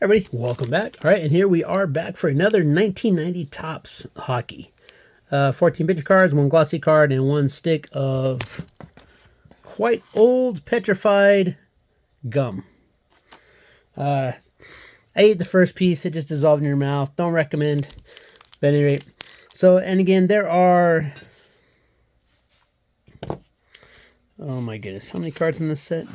Everybody, welcome back. All right, and here we are back for another 1990 Topps hockey. 14 picture cards, one glossy card, and one stick of quite old petrified gum. I ate the first piece. It just dissolved in your mouth. Don't recommend. But at any rate, so, and again, there are... Oh my goodness, how many cards in this set?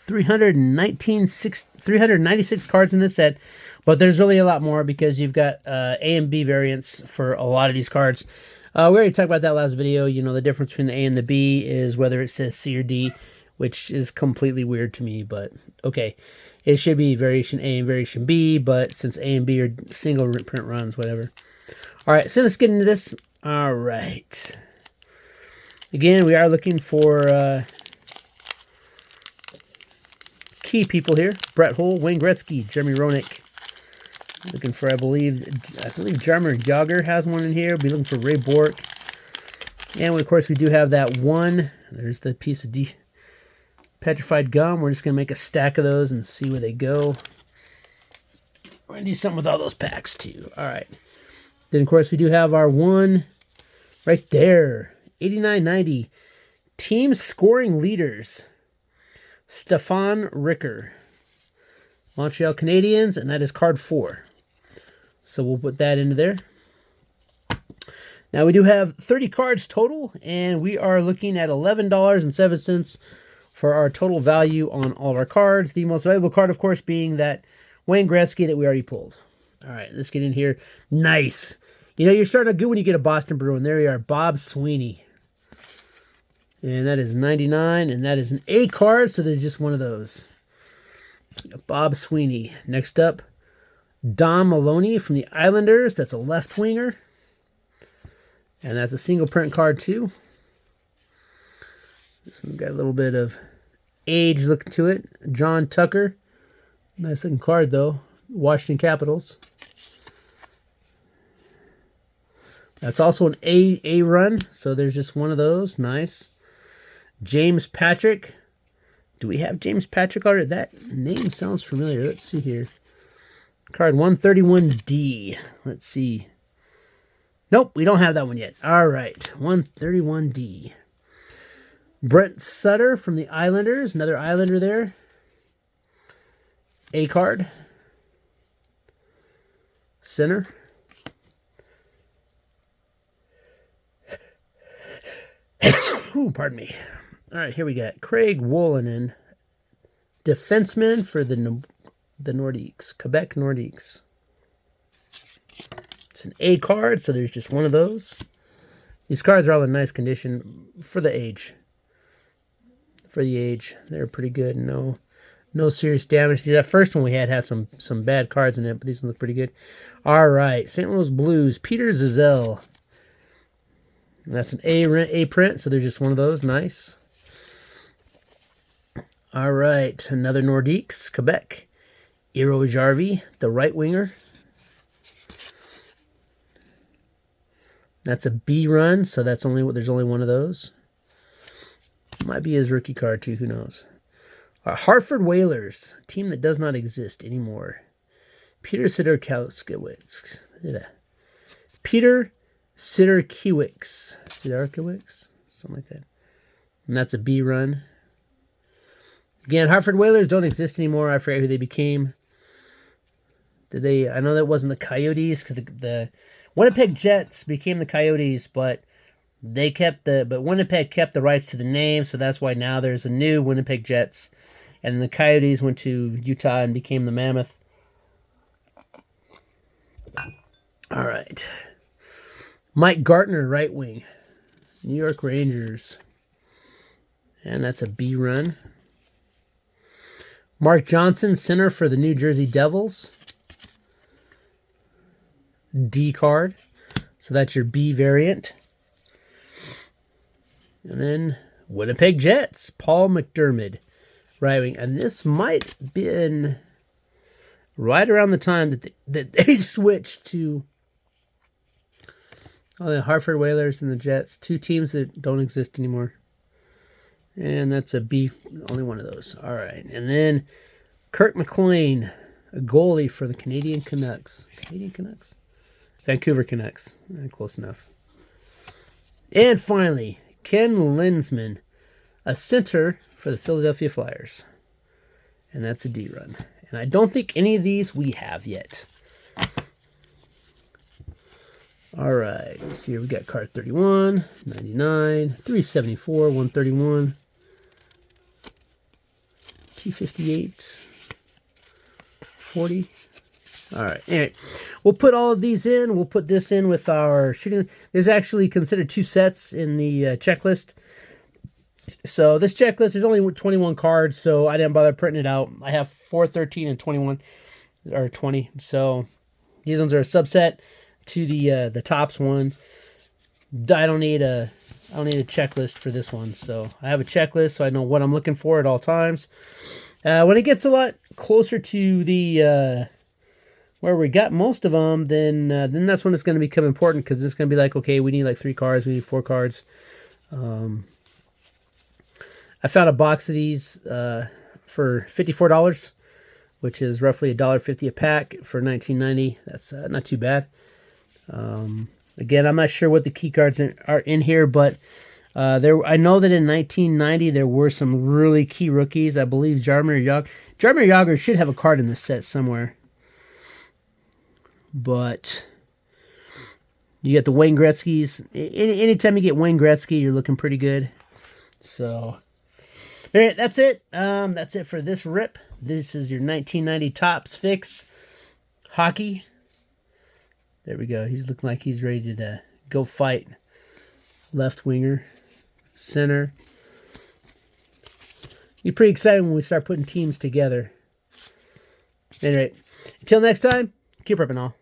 396 cards in this set, but there's really a lot more because you've got A and B variants for a lot of these cards. We already talked about that last video. You know, the difference between the A and the B is whether it says C or D, which is completely weird to me, but okay. It should be variation A and variation B, but since A and B are single print runs, whatever. All right, so let's get into this. All right. Again, we are looking for... key people here: Brett Hull, Wayne Gretzky, Jeremy Roenick. Looking for, I believe Jaromir Jagr has one in here. We'll be looking for Ray Bourque. And of course, we do have that one. There's the piece of petrified gum. We're just going to make a stack of those and see where they go. We're going to do something with all those packs too. All right. Then, of course, we do have our one right there. 89-90. Team scoring leaders. Stefan Ricker, Montreal Canadiens, and that is card 4. So we'll put that into there. Now we do have 30 cards total, and we are looking at $11.07 for our total value on all of our cards. The most valuable card, of course, being that Wayne Gretzky that we already pulled. All right, let's get in here. Nice. You know, you're starting to good when you get a Boston Bruin. There we are, Bob Sweeney. And that is 99, and that is an A card, so there's just one of those. Bob Sweeney. Next up, Don Maloney from the Islanders. That's a left winger. And that's a single print card, too. This one's got a little bit of age look to it. John Tucker. Nice looking card, though. Washington Capitals. That's also an A run, so there's just one of those. Nice. James Patrick. Do we have James Patrick already? That name sounds familiar. Let's see here. Card 131D. Let's see. Nope, we don't have that one yet. All right, 131D. Brent Sutter from the Islanders. Another Islander there. A card. Center. Ooh, pardon me. All right, here we got Craig Wolanin, defenseman for the Nordiques, Quebec Nordiques. It's an A card, so there's just one of those. These cards are all in nice condition for the age. For the age, they're pretty good. No serious damage. That first one we had some bad cards in it, but these ones look pretty good. All right, St. Louis Blues, Peter Zazel. That's an A print, so there's just one of those. Nice. All right, another Nordiques, Quebec. Eero Jarvi, the right winger. That's a B run, so there's only one of those. Might be his rookie card too, who knows. Hartford Whalers, a team that does not exist anymore. Peter Siderkiewicz. Peter Siderkiewicz, something like that. And that's a B run. Again, Hartford Whalers don't exist anymore. I forget who they became. I know that wasn't the Coyotes, because the Winnipeg Jets became the Coyotes, but Winnipeg kept the rights to the name, so that's why now there's a new Winnipeg Jets. And the Coyotes went to Utah and became the Mammoth. All right. Mike Gartner, right wing. New York Rangers. And that's a B run. Mark Johnson, center for the New Jersey Devils. D card. So that's your B variant. And then Winnipeg Jets, Paul McDermott, right wing. And this might have been right around the time that they switched to the Hartford Whalers and the Jets, two teams that don't exist anymore. And that's a B, only one of those. All right. And then Kirk McLean, a goalie for the Canadian Canucks. Canadian Canucks? Vancouver Canucks. Close enough. And finally, Ken Linsman, a center for the Philadelphia Flyers. And that's a D run. And I don't think any of these we have yet. All right. Let's see here. We got card 31, 99, 374, 131, T58, 40. All right. Anyway, we'll put all of these in. We'll put this in with our shooting. There's actually considered 2 sets in the checklist. So this checklist, there's only 21 cards, so I didn't bother printing it out. I have 4, 13, and 21, or 20. So these ones are a subset to the tops one. I don't need a checklist for this one. So I have a checklist, so I know what I'm looking for at all times. When it gets a lot closer to the where we got most of them, then that's when it's going to become important, because it's going to be like, okay, we need like 3 cards, we need 4 cards. I found a box of these for $54, which is roughly $1.50 a pack for $19.90. That's not too bad. Again, I'm not sure what the key cards are in here, but I know that in 1990 there were some really key rookies. I believe Jaromir Jagr should have a card in this set somewhere. But you get the Wayne Gretzky's. Anytime you get Wayne Gretzky, you're looking pretty good. So, all right, that's it. That's it for this rip. This is your 1990 Topps Fix hockey. There we go. He's looking like he's ready to go fight. Left winger, center. Be pretty exciting when we start putting teams together. Anyway, until next time, keep ripping all.